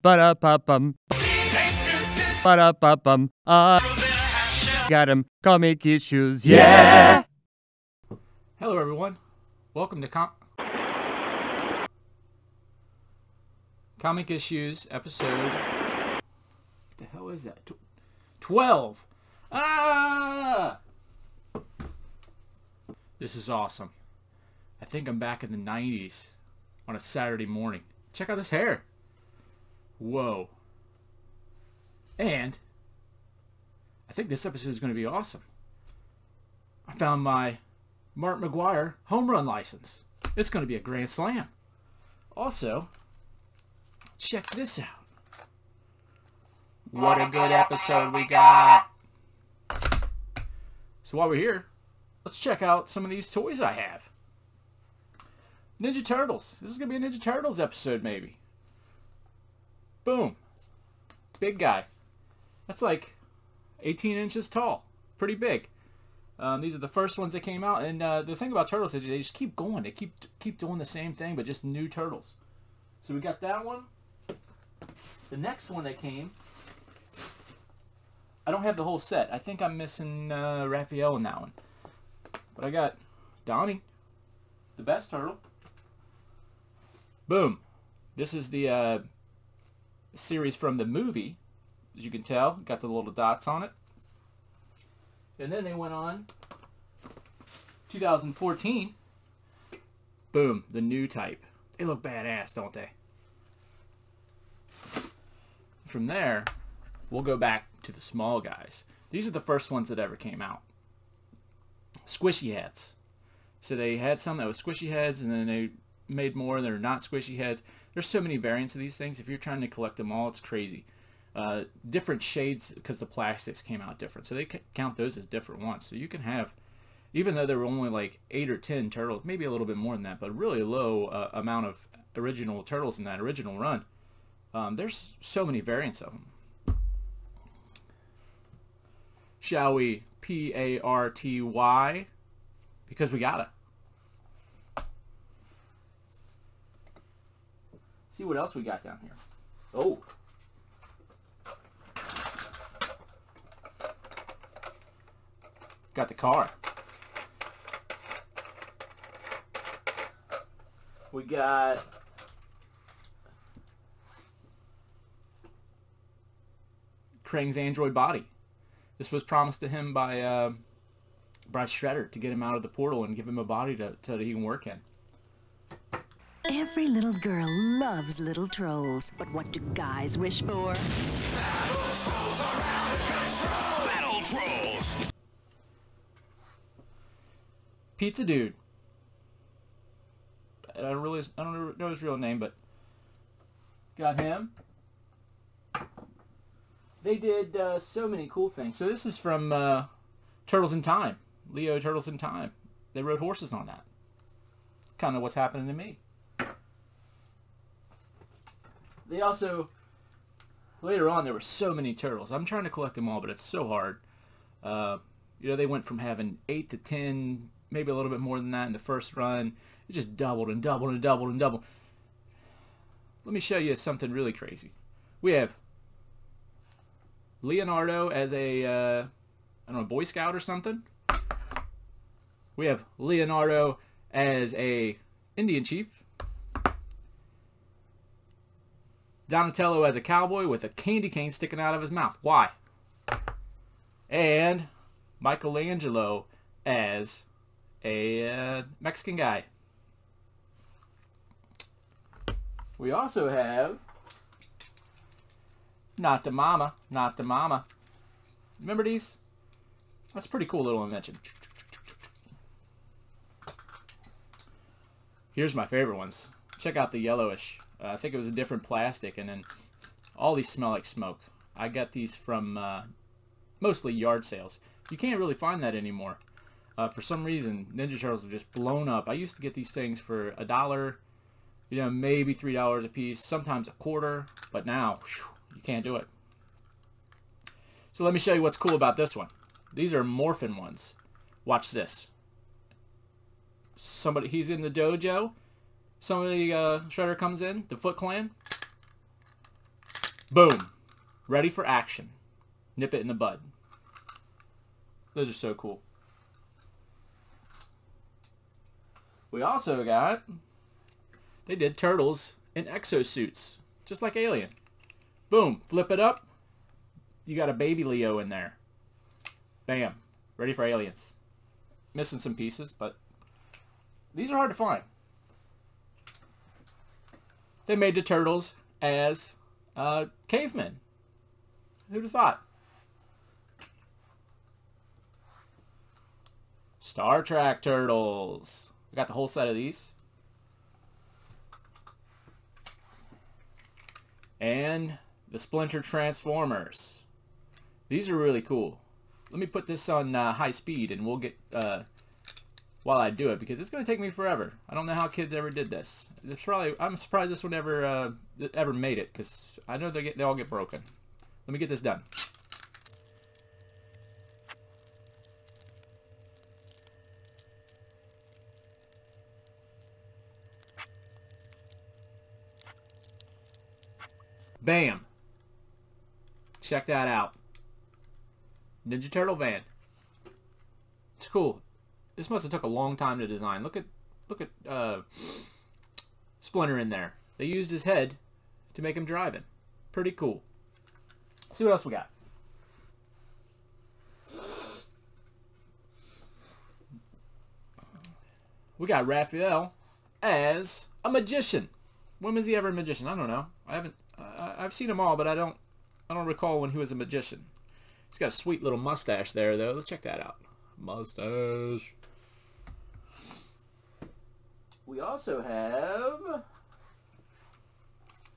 Ba-da-ba-bum. Ba-da-ba-bum. Got him. Comic issues. Yeah! Hello, everyone. Welcome to Comic Issues episode... What the hell is that? 12! Ah! This is awesome. I think I'm back in the 90s on a Saturday morning. Check out this hair. Whoa. And I think this episode is going to be awesome. I found my Mark McGwire home run license. It's going to be a grand slam. Also, check this out. What a good episode we got. So while we're here, let's check out some of these toys I have. Ninja Turtles. This is going to be a Ninja Turtles episode, maybe. Boom. Big guy. That's like 18 inches tall. Pretty big. These are the first ones that came out. And the thing about Turtles is they just keep going. They keep doing the same thing, but just new Turtles. So we got that one. The next one that came, I don't have the whole set. I think I'm missing Raphael in that one. But I got Donnie, the best turtle. Boom. This is the series from the movie. As you can tell, got the little dots on it. And then they went on 2014. Boom, the new type. They look badass, don't they? From there, we'll go back to the small guys. These are the first ones that ever came out. Squishy heads. So they had some that was squishy heads, and then they made more that are not squishy heads. There's so many variants of these things. If you're trying to collect them all, it's crazy. Different shades because the plastics came out different. So they count those as different ones. So you can have, even though there were only like 8 or 10 turtles, maybe a little bit more than that, but really low amount of original turtles in that original run. There's so many variants of them. Shall we P-A-R-T-Y? Because we got it. See what else we got down here. Oh. Got the car. We got Krang's android body. This was promised to him by Brad Shredder to get him out of the portal and give him a body so that he can work in. Every little girl loves little trolls, but what do guys wish for? Battle trolls are out of control! Battle trolls! Pizza Dude. I don't know his real name, but got him. They did so many cool things. So this is from Turtles in Time. Leo Turtles in Time. They rode horses on that. Kind of what's happening to me. They also, later on, there were so many turtles. I'm trying to collect them all, but it's so hard. You know, they went from having 8 to 10, maybe a little bit more than that in the first run. It just doubled and doubled and doubled and doubled. Let me show you something really crazy. We have Leonardo as a, I don't know, Boy Scout or something. We have Leonardo as a Indian chief. Donatello as a cowboy with a candy cane sticking out of his mouth. Why? And Michelangelo as a Mexican guy. We also have Not the Mama, Not the Mama. Remember these? That's a pretty cool little invention. Here's my favorite ones. Check out the yellowish. I think it was a different plastic, and then all these smell like smoke. I got these from mostly yard sales. You can't really find that anymore. For some reason, Ninja Turtles have just blown up. I used to get these things for $1, you know, maybe $3 a piece, sometimes a quarter, but now, whew, you can't do it. So let me show you what's cool about this one. These are Morphin ones. Watch this. He's in the dojo. Somebody, Shredder comes in, the Foot Clan. Boom. Ready for action. Nip it in the bud. Those are so cool. We also got, they did turtles in exosuits, just like Alien. Boom. Flip it up. You got a baby Leo in there. Bam. Ready for aliens. Missing some pieces, but these are hard to find. They made the turtles as cavemen. Who'd have thought? Star Trek turtles. We got the whole set of these. And the Splinter Transformers. These are really cool. Let me put this on high speed and we'll get, while I do it, because it's going to take me forever. I don't know how kids ever did this. It's probably, I'm surprised this one ever made it, because I know they all get broken. Let me get this done. Bam. Check that out. Ninja Turtle van. It's cool. This must have took a long time to design. Look at Splinter in there. They used his head to make him driving. Pretty cool. Let's see what else we got. We got Raphael as a magician. When was he ever a magician? I don't know. I've seen them all, but I don't recall when he was a magician. He's got a sweet little mustache there, though. Let's check that out. Mustache. We also have,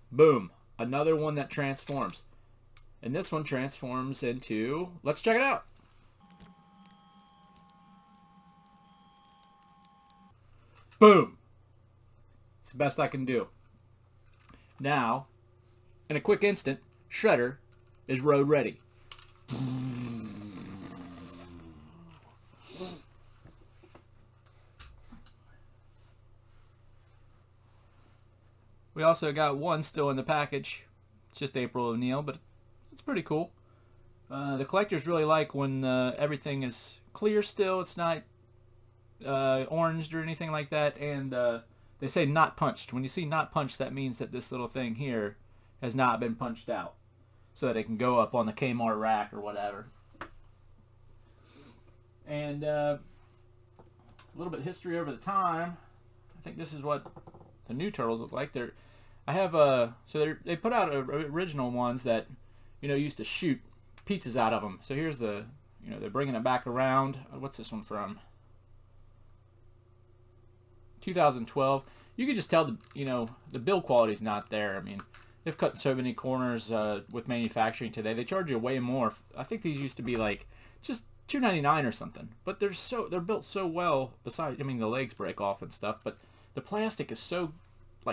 boom, another one that transforms. And this one transforms into, let's check it out. Boom. It's the best I can do. Now, in a quick instant, Shredder is road ready. We also got one still in the package. It's just April O'Neil, but it's pretty cool. The collectors really like when everything is clear still. It's not oranged or anything like that. And they say not punched. When you see not punched, that means that this little thing here has not been punched out, so that it can go up on the Kmart rack or whatever. And a little bit of history over the time. I think this is what the new Turtles look like. They put out original ones that, used to shoot pizzas out of them. So here's the, they're bringing it back around. What's this one from? 2012. You can just tell the build quality's not there. I mean, they've cut so many corners with manufacturing today. They charge you way more. I think these used to be like just $2.99 or something. But they're built so well. Besides, the legs break off and stuff, but the plastic is so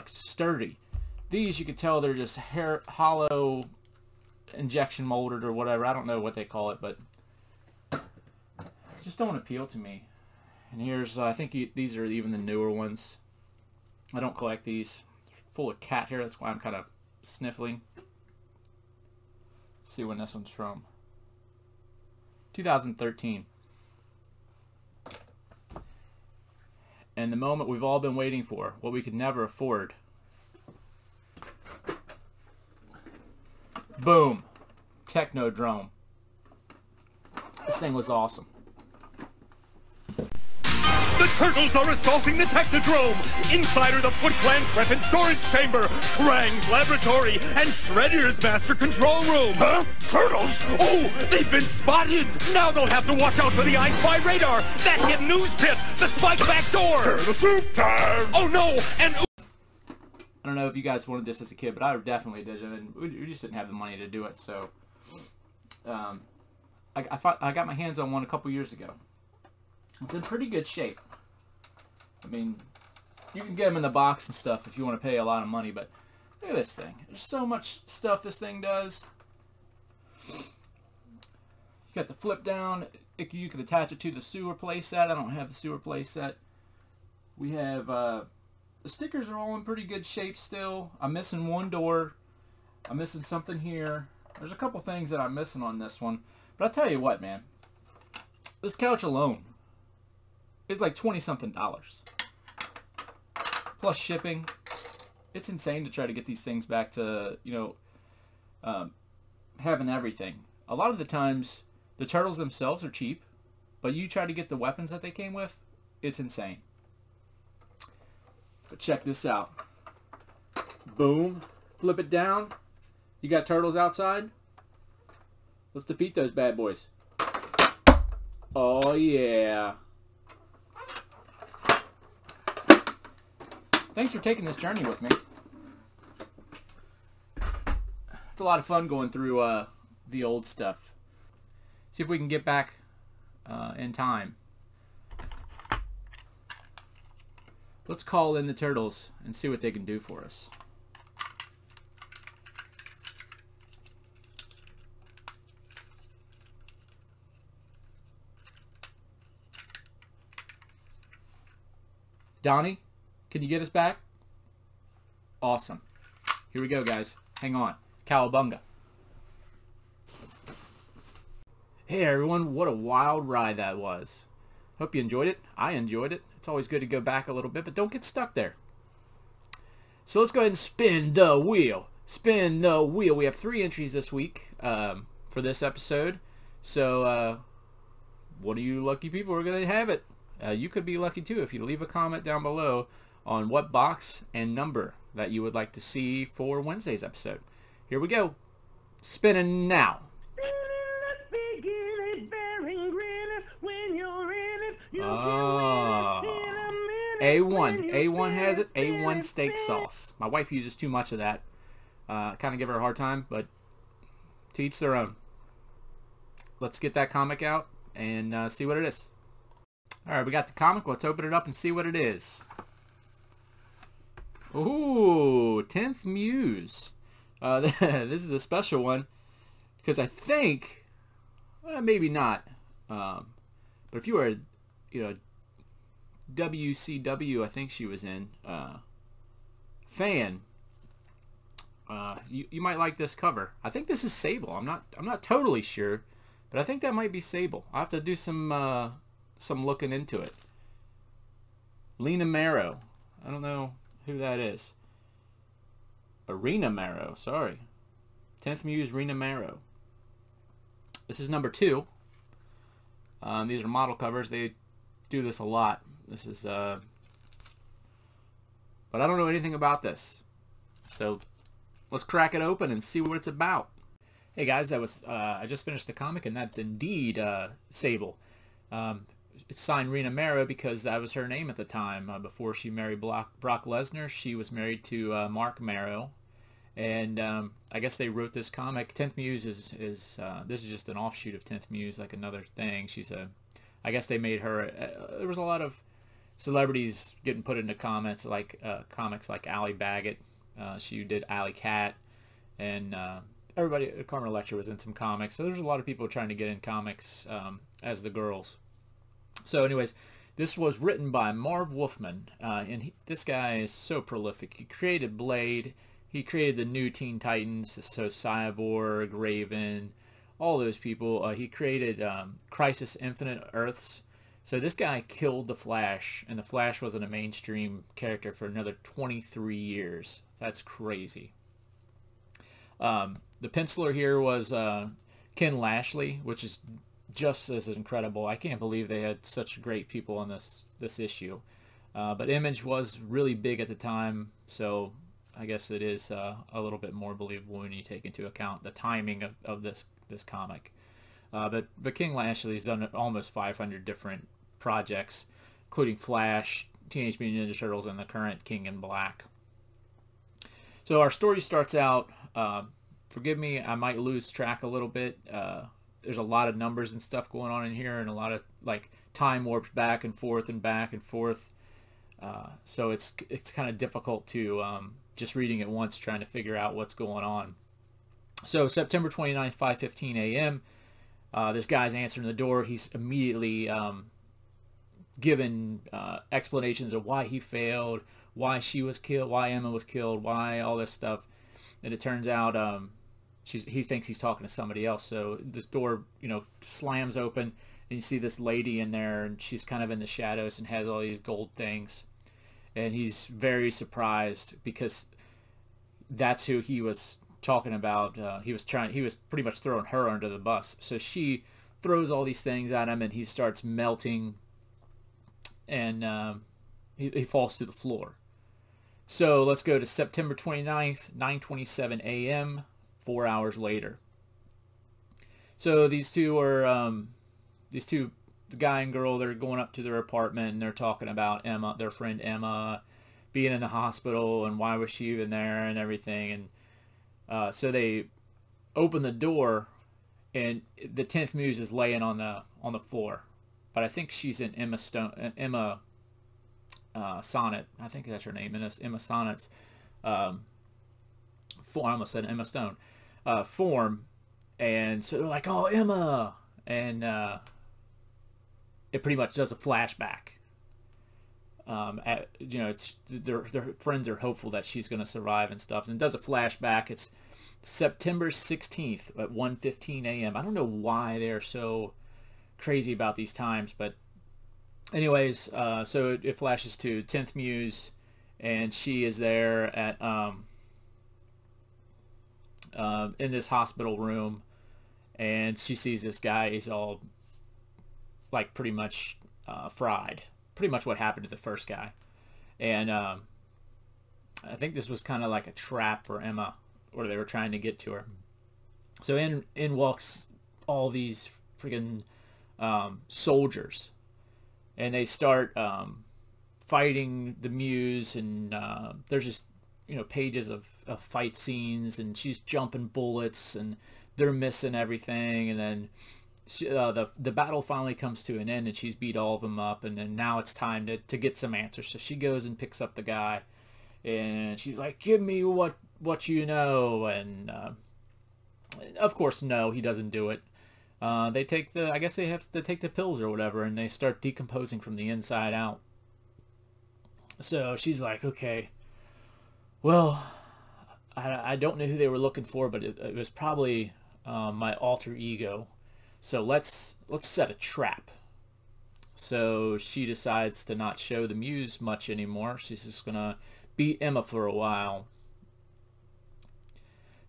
sturdy. These, you can tell they're just hollow injection molded or whatever. I don't know what they call it, but just don't appeal to me. And here's, I think these are even the newer ones. I don't collect these. They're full of cat hair. That's why I'm kind of sniffling. Let's see when this one's from. 2013. And the moment we've all been waiting for, what we could never afford. Boom. Technodrome. This thing was awesome. The Turtles are assaulting the Technodrome! Inside are the Foot Clan's weapons storage chamber, Krang's laboratory, and Shredder's master control room! Huh? Turtles? Oh, they've been spotted! Now they'll have to watch out for the I Spy radar, that hidden news pit, the spike back door! Turtle soup time! Oh no, and... I don't know if you guys wanted this as a kid, but I definitely did, and we just didn't have the money to do it, so... I got my hands on one a couple years ago. It's in pretty good shape. I mean, you can get them in the box and stuff if you want to pay a lot of money, but look at this thing. There's so much stuff this thing does. You got the flip down. You can attach it to the sewer playset. I don't have the sewer playset. We have, the stickers are all in pretty good shape still. I'm missing one door. I'm missing something here. There's a couple things that I'm missing on this one. But I'll tell you what, man. This couch alone is like $20-something. Plus shipping. It's insane to try to get these things back to, you know, having everything. A lot of the times, the turtles themselves are cheap. But you try to get the weapons that they came with, it's insane. But check this out. Boom. Flip it down. You got turtles outside. Let's defeat those bad boys. Oh, yeah. Thanks for taking this journey with me. It's a lot of fun going through the old stuff. See if we can get back in time. Let's call in the turtles and see what they can do for us. Donnie, can you get us back? Awesome. Here we go, guys. Hang on. Cowabunga. Hey, everyone. What a wild ride that was. Hope you enjoyed it. I enjoyed it. It's always good to go back a little bit, but don't get stuck there. So let's go ahead and spin the wheel. Spin the wheel. We have 3 entries this week for this episode. So, what are you lucky people are going to have it? You could be lucky too if you leave a comment down below on what box and number that you would like to see for Wednesday's episode. Here we go. Spinning now. A1. A1 has it. A1 steak sauce. My wife uses too much of that. Kind of give her a hard time, but to each their own. Let's get that comic out and see what it is. Alright, we got the comic. Let's open it up and see what it is. Ooh, 10th Muse. This is a special one because I think, maybe not, but if you were, you know, WCW, I think she was in, fan, you might like this cover. I think this is Sable. I'm not totally sure, but I think that might be Sable. I'll have to do some looking into it. Lena Marrow. I don't know who that is. Rena Marrow, sorry. 10th Muse, Rena Marrow. This is number 2. These are model covers. They do this a lot. This is, but I don't know anything about this. So, let's crack it open and see what it's about. Hey guys, that was, I just finished the comic and that's indeed Sable. It's signed Rena Marrow because that was her name at the time. Before she married Brock Lesnar, she was married to Mark Marrow. And I guess they wrote this comic. 10th Muse is this is just an offshoot of 10th Muse, like another thing. I guess they made her, there was a lot of celebrities getting put into comics like Allie Baggett. She did Alley Cat. And everybody, Carmen Electra was in some comics. So there's a lot of people trying to get in comics as the girls. So anyways, this was written by Marv Wolfman, and this guy is so prolific. He created Blade, he created the new Teen Titans, so Cyborg, Raven, all those people. He created Crisis Infinite Earths. So this guy killed the Flash, and the Flash wasn't a mainstream character for another 23 years. That's crazy. The penciler here was Ken Lashley, which is just as incredible. I can't believe they had such great people on this issue. But Image was really big at the time, so I guess it is a little bit more believable when you take into account the timing of this comic. But King Lashley's done almost 500 different projects, including Flash, Teenage Mutant Ninja Turtles, and the current King in Black. So our story starts out, forgive me, I might lose track a little bit. There's a lot of numbers and stuff going on in here, and a lot of like time warps back and forth and back and forth. So it's kind of difficult to just reading it once, trying to figure out what's going on. So September 29th, 5:15 a.m. This guy's answering the door. He's immediately given explanations of why he failed, why she was killed, why Emma was killed, why all this stuff. and it turns out he thinks he's talking to somebody else. So this door, you know, slams open, and you see this lady in there, and she's kind of in the shadows and has all these gold things. And he's very surprised because that's who he was talking about. He was pretty much throwing her under the bus. So she throws all these things at him, and he starts melting, and he falls to the floor. So let's go to September 29th, 9:27 a.m., 4 hours later. So these two are, the guy and girl, they're going up to their apartment, and they're talking about Emma, their friend Emma, being in the hospital, and why was she even there, and everything. And so they open the door, and the 10th Muse is laying on the floor. But I think she's in Emma Sonnet. I think that's her name. Emma Sonnet's form. I almost said Emma Stone form. And so they're like, "Oh, Emma!" And it pretty much does a flashback. You know, their friends are hopeful that she's going to survive and stuff, and it does a flashback. It's September 16th at 1:15 a.m. I don't know why they're so crazy about these times, but anyways, so it flashes to 10th Muse, and she is there at in this hospital room, and she sees this guy. He's all like pretty much fried. Pretty much what happened to the first guy. And I think this was kind of like a trap for Emma, or they were trying to get to her. So in walks all these freaking soldiers, and they start fighting the Muse, and there's just, you know, pages of fight scenes, and she's jumping bullets, and they're missing everything, and then the battle finally comes to an end, and she's beat all of them up, and then now it's time to get some answers. So she goes and picks up the guy, and she's like, "Give me what you know," and of course, no, he doesn't do it. They take I guess they have to take the pills or whatever, and they start decomposing from the inside out. So she's like, "Okay, well, I don't know who they were looking for, but it was probably my alter ego. So let's set a trap." So she decides to not show the Muse much anymore. She's just gonna beat Emma for a while.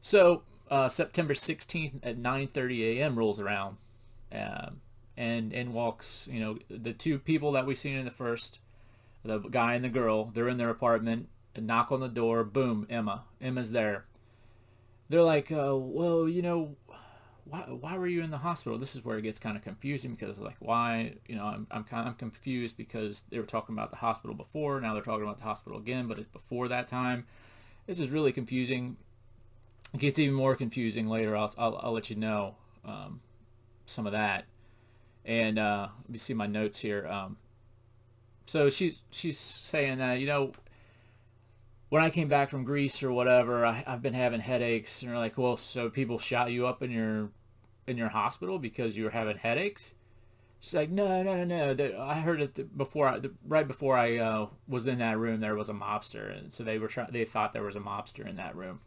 So September 16th at 9:30 a.m. rolls around, and in walks, you know, the two people that we've seen in the first, the guy and the girl. They're in their apartment, and knock on the door. Boom, Emma's there. They're like, "Well, you know, why were you in the hospital?" This is where it gets kind of confusing, because like, why, you know, I'm confused because they were talking about the hospital before, now they're talking about the hospital again, but it's before that time. This is really confusing. It gets even more confusing later. I'll let you know some of that. And let me see my notes here. So she's saying that, you know, when I came back from Greece or whatever, I've been having headaches. And they're like, "Well, so people shot you up in your hospital because you were having headaches?" She's like, no. I heard it right before I was in that room. There was a mobster, and so they thought there was a mobster in that room.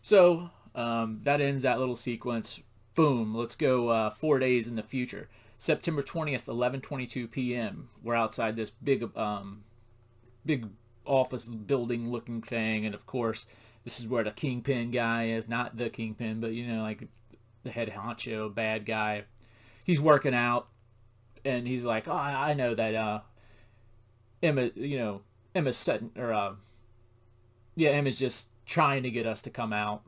So that ends that little sequence. Boom. Let's go 4 days in the future. September 20th, 11:22 p.m. We're outside this big office building looking thing, and of course this is where the Kingpin guy is. Not the Kingpin, but you know, like the head honcho bad guy. He's working out, and he's like, "Oh, I know that Emma, you know, Emma's setting, or Emma's just trying to get us to come out,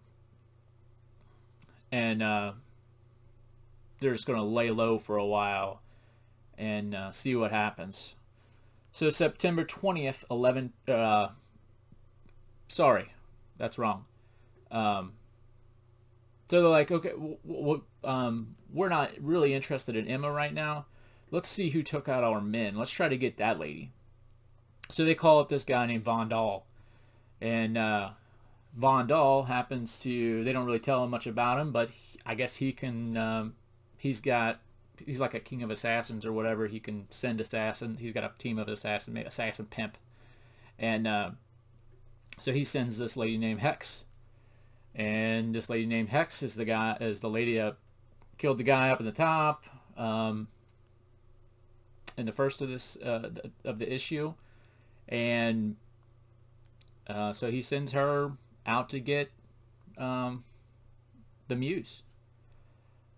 and they're just gonna lay low for a while and see what happens." So September 20th, sorry, that's wrong. So they're like, "Okay, we're not really interested in Emma right now. Let's see who took out our men. Let's try to get that lady." So they call up this guy named Von Dahl. And Von Dahl happens to, they don't really tell him much about him, but I guess he can, he's like a king of assassins or whatever. He can send assassins. He's got a team of assassin pimp. And So he sends this lady named Hex, and this lady named Hex is the lady that killed the guy up in the top in the first of this of the issue, and so he sends her out to get the Muse.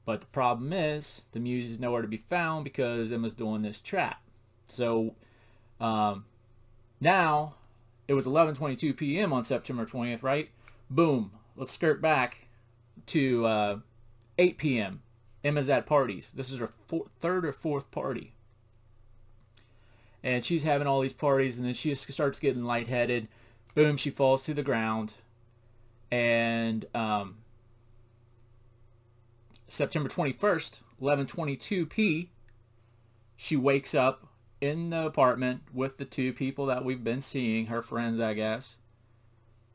But the problem is the Muse is nowhere to be found because Emma's doing this trap. So now it was 11:22 p.m. on September 20th, right? Boom. Let's skirt back to 8 p.m. Emma's at parties. This is her third or fourth party. And she's having all these parties, and then she just starts getting lightheaded. Boom, she falls to the ground. And September 21st, 11:22 p, she wakes up in the apartment with the two people that we've been seeing, her friends, I guess.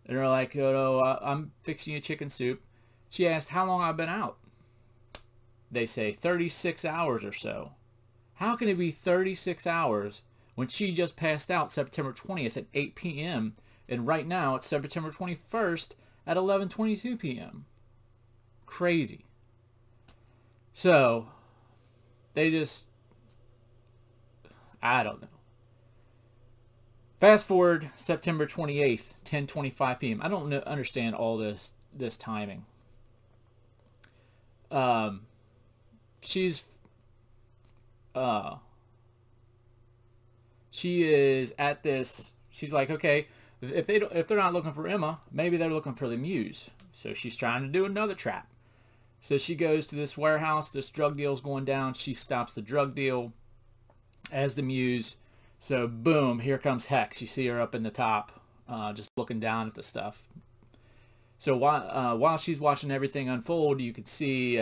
And they're like, oh, I'm fixing you chicken soup. She asked how long I've been out. They say 36 hours or so. How can it be 36 hours when she just passed out September 20th at 8 p.m. and right now it's September 21st at 11:22 p.m. Crazy. So they just, I don't know. Fast forward September 28th, 10:25 p.m. I don't understand all this timing. She is at this. She's like, okay, if they're not looking for Emma, maybe they're looking for the Muse. So she's trying to do another trap. So she goes to this warehouse. This drug deal's going down. She stops the drug deal as the Muse. So boom, here comes Hex. You see her up in the top, just looking down at the stuff. So while she's watching everything unfold, you could see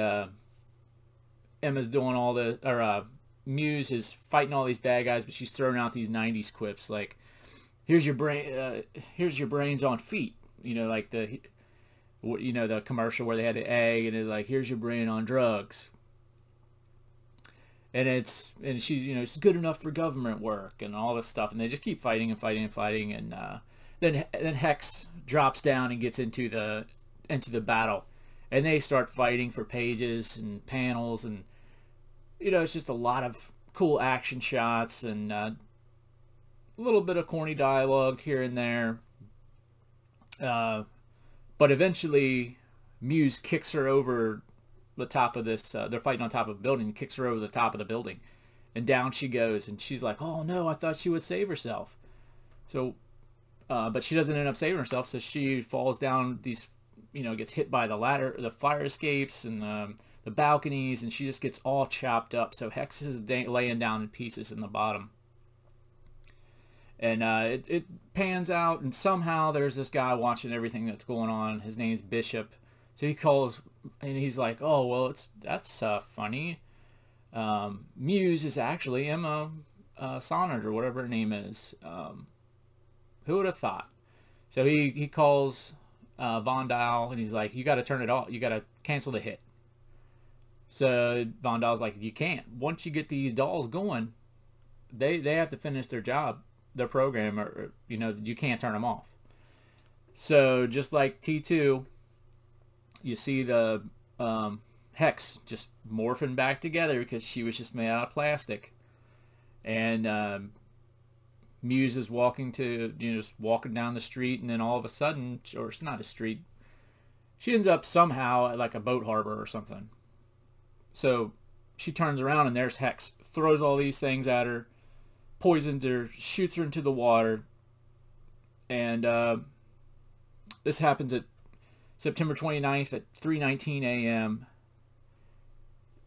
Emma's doing all the, or Muse is fighting all these bad guys, but she's throwing out these 90s quips like, here's your brains on feet. You know, like the commercial where they had the egg and it's like, here's your brain on drugs. And she's, it's good enough for government work and all this stuff. And they just keep fighting and fighting and fighting. And then Hex drops down and gets into the battle. And they start fighting for pages and panels. And, it's just a lot of cool action shots and a little bit of corny dialogue here and there. But eventually, Muse kicks her over the top of this. They're fighting on top of a building. Kicks her over the top of the building, and down she goes. And she's like, "Oh no! I thought she would save herself." So, but she doesn't end up saving herself. So she falls down these, gets hit by the ladder, the fire escapes, and the balconies, and she just gets all chopped up. So Hex is laying down in pieces in the bottom. And it pans out, and somehow there's this guy watching everything that's going on. His name's Bishop. So he calls, and he's like, "Oh, well, that's funny. Muse is actually Emma Sonnet, or whatever her name is. Who would have thought?" So he calls Von Dial, and he's like, "You got to turn it off. You got to cancel the hit." So Von Dial's like, "You can't. Once you get these dolls going, they have to finish their job, their program, or you can't turn them off." So just like T2, you see the Hex just morphing back together because she was just made out of plastic. And Muse is walking just walking down the street, and then all of a sudden, or it's not a street, she ends up somehow at like a boat harbor or something. So she turns around, and there's Hex, throws all these things at her, poisons her, shoots her into the water. And this happens at September 29th at 3:19 a.m.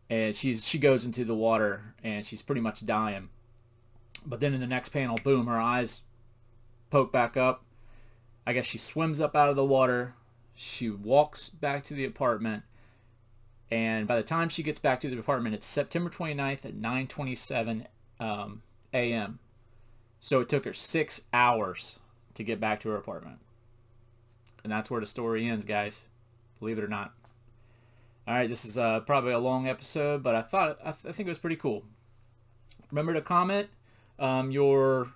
And she goes into the water, and she's pretty much dying. But then in the next panel, boom, her eyes poke back up. I guess she swims up out of the water. She walks back to the apartment. And by the time she gets back to the apartment, it's September 29th at 9:27 a.m. So it took her 6 hours to get back to her apartment. And that's where the story ends, guys. Believe it or not. Alright, this is probably a long episode, but I think it was pretty cool. Remember to comment your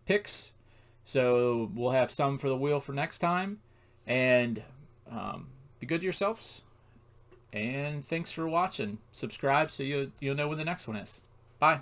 picks So we'll have some for the wheel for next time. And be good to yourselves. And thanks for watching. Subscribe so you'll know when the next one is. Bye.